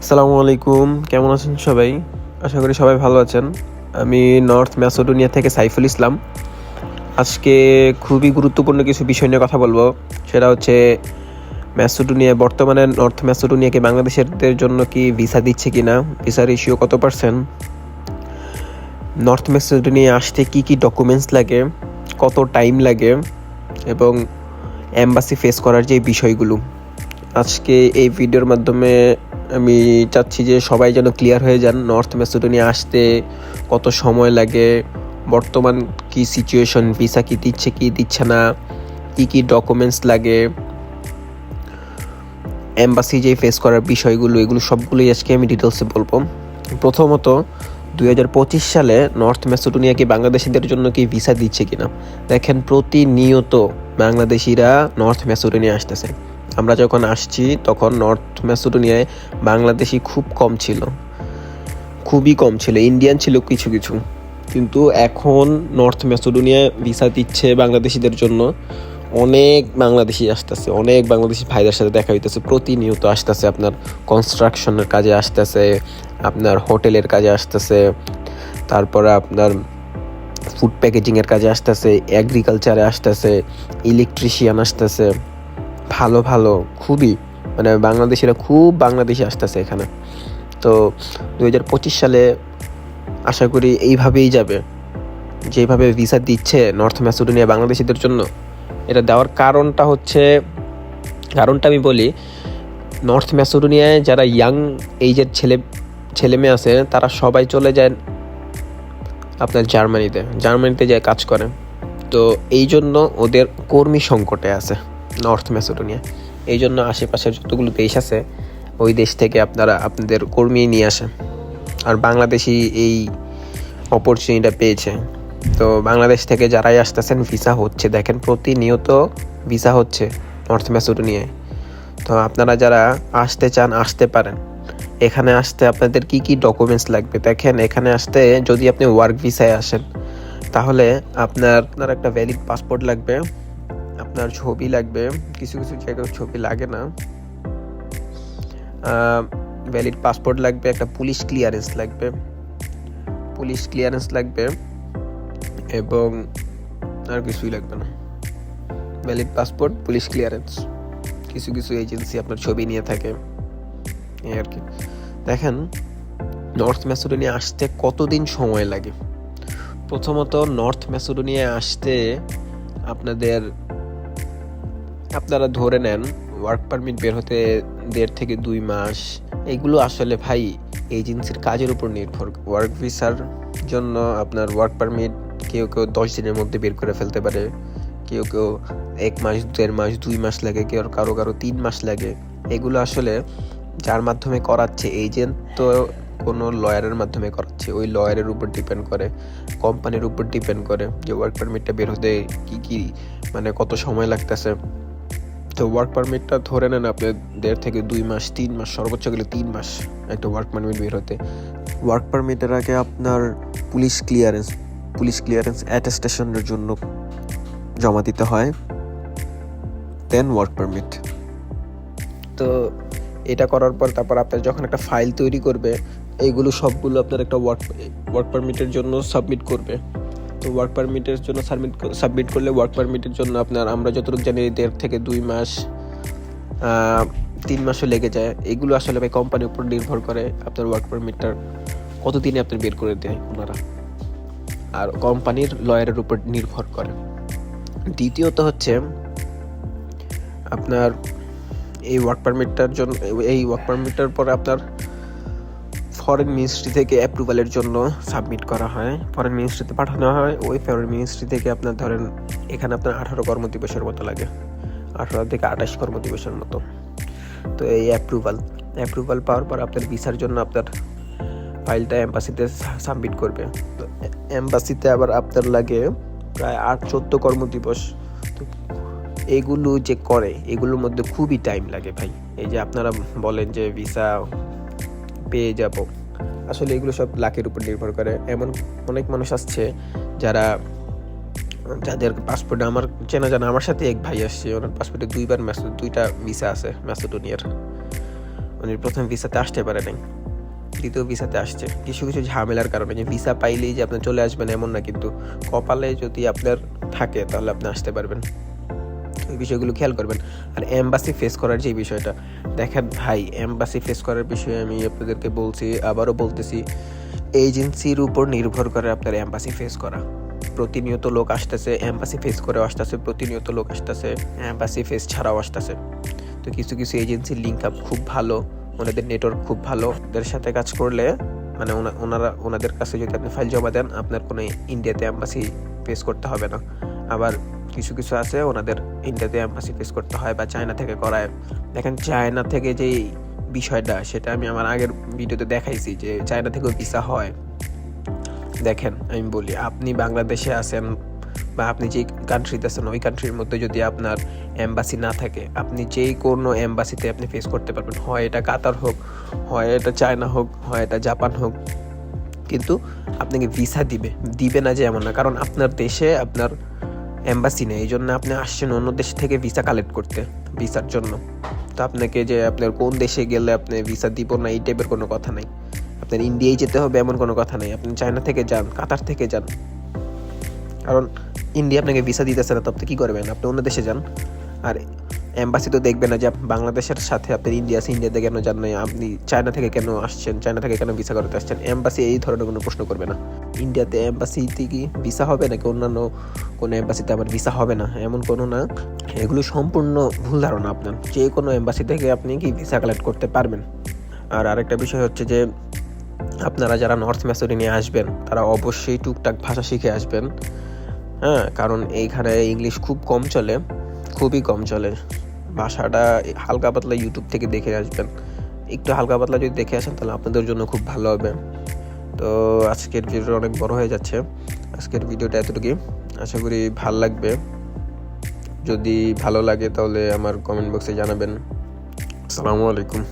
আসসালামু আলাইকুম, কেমন আছেন সবাই? আশা করি সবাই ভালো আছেন। আমি নর্থ ম্যাসেডোনিয়া থেকে সাইফুল ইসলাম। আজকে খুবই গুরুত্বপূর্ণ কিছু বিষয় নিয়ে কথা বলবো। সেটা হচ্ছে বর্তমানে নর্থ ম্যাসেডোনিয়াকে বাংলাদেশেরদের জন্য কি ভিসা দিচ্ছে কিনা, ভিসার ইস্যু কত পার্সেন্ট, নর্থ ম্যাসেডোনিয়া আসতে কি কি ডকুমেন্টস লাগে, কত টাইম লাগে এবং এম্বাসি ফেস করার যে বিষয়গুলো আজকে এই ভিডিওর মাধ্যমে আমি চাচ্ছি যে সবাই যেন ক্লিয়ার হয়ে যান। নর্থ ম্যাসেডোনিয়া আসতে কত সময় লাগে, বর্তমান কি সিচুয়েশন, ভিসা কি দিচ্ছে কি দিচ্ছে না, কি কি ডকুমেন্টস লাগে, এম্বাসি যে ফেস করার বিষয়গুলো, এগুলো সবগুলোই আজকে আমি ডিটেলসে বলবো। প্রথমত 2025 সালে নর্থ ম্যাসেডোনিয়াকে বাংলাদেশিদের জন্য কি ভিসা দিচ্ছে কিনা। দেখেন, প্রতিনিয়ত বাংলাদেশিরা নর্থ ম্যাসেডোনিয়া আসতেছে। আমরা যখন আসছি তখন নর্থ ম্যাসেডোনিয়ায় বাংলাদেশি খুব কম ছিল, খুবই কম ছিল, ইন্ডিয়ান ছিল কিছু কিছু, কিন্তু এখন নর্থ ম্যাসেডোনিয়ায় ভিসা দিচ্ছে বাংলাদেশিদের জন্য। অনেক বাংলাদেশি আসতেছে, অনেক বাংলাদেশি ভাইদের সাথে দেখা হইতেছে, প্রতিনিয়ত আসতেছে। আপনার কনস্ট্রাকশনের কাজে আসতেছে, আপনার হোটেলের কাজে আসতেছে, তারপরে আপনার ফুড প্যাকেজিংয়ের কাজে আসতেছে, এগ্রিকালচারে আসতেছে, ইলেকট্রিশিয়ান আসতেছে, ভালো ভালো খুবই, মানে বাংলাদেশিরা খুব বাংলাদেশি আসতেছে এখানে। তো 2025 সালে আশা করি এইভাবেই যাবে, যেভাবে ভিসা দিচ্ছে নর্থ ম্যাসেডোনিয়া বাংলাদেশিদের জন্য। এটা দেওয়ার কারণটা আমি বলি। নর্থ ম্যাসেডোনিয়ায় যারা ইয়াং এইজের ছেলে মেয়ে আছে, তারা সবাই চলে যায় আপনার জার্মানিতে যায় কাজ করে। তো এই জন্য ওদের কর্মী সংকটে আছে নর্থ ম্যাসেডোনিয়া। এই জন্য আশেপাশের যতগুলো দেশ আছে ওই দেশ থেকে আপনাদের কর্মী নিয়ে আসে। আর বাংলাদেশি এই অপরচুনিটিটা পেয়েছে। তো বাংলাদেশ থেকে যারাই আসতেছেন ভিসা হচ্ছে, দেখেন প্রতিনিয়ত ভিসা হচ্ছে নর্থ ম্যাসেডোনিয়ায়। তো আপনারা যারা আসতে চান আসতে পারেন। এখানে আসতে আপনাদের কি কি ডকুমেন্টস লাগবে দেখেন। এখানে আসতে যদি আপনি ওয়ার্ক ভিসায় আসেন তাহলে আপনার একটা ভ্যালিড পাসপোর্ট লাগবে, আপনার ছবি লাগবে, কিছু কিছু জায়গায় ছবি লাগে না, ভ্যালিড পাসপোর্ট লাগবে, একটা পুলিশ ক্লিয়ারেন্স লাগবে এবং আর কিছুই লাগবে না। ভ্যালিড পাসপোর্ট, পুলিশ ক্লিয়ারেন্স, কিছু কিছু এজেন্সি আপনার ছবি নিয়ে থাকে, এই আর কি। দেখেন নর্থ ম্যাসেডোনিয়া আসতে কতদিন সময় লাগে। প্রথমত নর্থ ম্যাসেডোনিয়া আসতে আপনারা ধরে নেন ওয়ার্ক পারমিট বের হতে 1.5 থেকে 2 মাস। এগুলো আসলে ভাই এজেন্সির কাজের উপর নির্ভর। ওয়ার্ক ভিসার জন্য আপনার ওয়ার্ক পারমিট কেউ 10 দিনের মধ্যে বের করে ফেলতে পারে, কেউ 1 মাস, 1.5 মাস, 2 মাস লাগে, কারো 3 মাস লাগে। এগুলো আসলে যার মাধ্যমে করাচ্ছে এজেন্ট, তো কোনো লয়ারের মাধ্যমে করাচ্ছে, ওই লয়ারের উপর ডিপেন্ড করে, কোম্পানির উপর ডিপেন্ড করে যে ওয়ার্ক পারমিটটা বের হতে কি মানে কত সময় লাগতেছে। তো ওয়ার্ক পারমিটটা ধরে নেন আপনি 1.5 থেকে 2 মাস, 3 মাস, সর্বোচ্চ গেলে 3 মাস একটা ওয়ার্ক পারমিট বের হতে। ওয়ার্ক পারমিটের আগে আপনার পুলিশ ক্লিয়ারেন্স অ্যাটেস্টেশনের জন্য জমা দিতে হয়, দেন ওয়ার্ক পারমিট। তো এটা করার পর তারপর আপনার যখন একটা ফাইল তৈরি করবে, এইগুলো সবগুলো আপনার একটা ওয়ার্ক পারমিটের জন্য সাবমিট করবে। তো ওয়ার্ক পারমিটের জন্য সাবমিট করলে ওয়ার্ক পারমিটের জন্য আমরা যতটুকু জানি 1.5 থেকে 2 মাস, 3 মাসও লেগে যায়। এগুলো আসলে ভাই কোম্পানির উপর নির্ভর করে আপনার ওয়ার্ক পারমিটটার কতদিনে আপনার বের করে দেয় ওনারা, আর কোম্পানির লয়ারের উপর নির্ভর করে। দ্বিতীয়ত হচ্ছে আপনার এই ওয়ার্ক পারমিটটার পরে আপনার ফরেন মিনিস্ট্রি থেকে অ্যাপ্রুভালের জন্য সাবমিট করা হয়, ফরেন মিনিস্ট্রিতে পাঠানো হয়। ওই ফরেন মিনিস্ট্রি থেকে আপনার ধরেন এখানে আপনার 18 কর্মদিবসের মতো লাগে, 18 থেকে 28 কর্মদিবসের মতো। তো এই অ্যাপ্রুভাল পাওয়ার পর আপনার ভিসার জন্য আপনার ফাইলটা এম্বাসিতে সাবমিট করবে। তো এম্বাসিতে আবার আপনার লাগে প্রায় 8-14 কর্মদিবস। তো এগুলো যে করে, এগুলোর মধ্যে খুবই টাইম লাগে ভাই। এই যে আপনারা বলেন যে ভিসা পেয়ে যাব, আসলে এগুলো সব লাকের উপর নির্ভর করে। এমন অনেক মানুষ আসছে যাদের পাসপোর্টে, আমার চেনা জানা, আমার সাথে এক ভাই আসছে, ওনার পাসপোর্টে 2টা ভিসা আছে ম্যাসেডোনিয়ার। উনি প্রথম ভিসাতে আসতে পারে নাই, দ্বিতীয় ভিসাতে আসছে কিছু কিছু ঝামেলার কারণে। যে ভিসা পাইলেই যে আপনি চলে আসবেন এমন না, কিন্তু কপালে যদি আপনার থাকে তাহলে আপনি আসতে পারবেন। ওই বিষয়গুলো খেয়াল করবেন। আর এম্বাসি ফেস করার যে বিষয়টা, দেখেন ভাই, এম্বাসি ফেস করার বিষয়ে আমি আপনাদেরকে বলছি, আবারও বলতেছি, এজেন্সির উপর নির্ভর করে আপনার এম্বাসি ফেস করা। প্রতিনিয়ত লোক আসতেছে, এম্বাসি ফেস করেও আসতেছে, প্রতিনিয়ত লোক আসতেছে, এম্বাসি ফেস ছাড়াও আসতেছে। তো কিছু কিছু এজেন্সির লিঙ্ক আপ খুব ভালো, ওনাদের নেটওয়ার্ক খুব ভালো, ওদের সাথে কাজ করলে মানে ওনাদের কাছে যদি আপনি ফাইল জমা দেন, আপনার কোনো ইন্ডিয়াতে এম্বাসি ফেস করতে হবে না। আবার কিছু কিছু আছে ওনাদের ইন্ডিয়াতে এম্বাসি ফেস করতে হয় বা চায়না থেকে করায়। দেখেন চায়না থেকে যেই বিষয়টা, সেটা আমি আমার আগের ভিডিওতে দেখাইছি যে চায়না থেকেও ভিসা হয়। দেখেন আমি বলি, আপনি বাংলাদেশে আছেন বা আপনি যে কান্ট্রিতে আছেন, ওই কান্ট্রির মধ্যে যদি আপনার এম্বাসি না থাকে, আপনি যেই কোনো এম্বাসিতে আপনি ফেস করতে পারবেন, হয় এটা কাতার হোক, হয় এটা চায়না হোক, হয় এটা জাপান হোক, কিন্তু আপনাকে ভিসা দিবে না যে এমন না, কারণ আপনার দেশে আপনার এম্বাসি নেই, এই জন্য আপনি আসছেন অন্য দেশ থেকে ভিসা কালেক্ট করতে, ভিসার জন্য। তো আপনাকে যে আপনার কোন দেশে গেলে আপনি ভিসা দিব না এই টাইপের কোনো কথা নাই। আপনার ইন্ডিয়ায় যেতে হবে এমন কোনো কথা নেই, আপনি চায়না থেকে যান, কাতার থেকে যান, কারণ ইন্ডিয়া আপনাকে ভিসা দিতেছে না, তো আপনি কী করবেন, আপনি অন্য দেশে যান। আর এম্বাসি তো দেখবে না যে বাংলাদেশের সাথে আপনার ইন্ডিয়াতে কেন যান নাই, আপনি চায়না থেকে কেন আসছেন, চায়না থেকে কেন ভিসা করতে আসছেন, এম্বাসি এই ধরনের কোনো প্রশ্ন করবে না। ইন্ডিয়াতে এম্বাসিতে কি ভিসা হবে নাকি অন্যান্য কোনো এম্বাসিতে আমার ভিসা হবে না, এমন কোনো না। এগুলো সম্পূর্ণ ভুল ধারণা আপনার। যে কোনো এম্বাসি থেকে আপনি কি ভিসা কালেক্ট করতে পারবেন। আর আরেকটা বিষয় হচ্ছে যে আপনারা যারা নর্থ ম্যাসেডোনিয়া আসবেন, তারা অবশ্যই টুকটাক ভাষা শিখে আসবেন। হ্যাঁ, কারণ এইখানে ইংলিশ খুব কম চলে, খুবই কম চলে। ভাষাটা হালকা পাতলা ইউটিউব থেকে দেখে আসবেন, একটু হালকা পাতলা যদি দেখে আসেন তাহলে আপনাদের জন্য খুব ভালো হবে। তো আজকের ভিডিওটা অনেক বড় হয়ে যাচ্ছে, আজকের ভিডিওটা এতটুকুই। আশা করি ভালো লাগবে। যদি ভালো লাগে তাহলে আমার কমেন্ট বক্সে জানাবেন। আসসালামু আলাইকুম।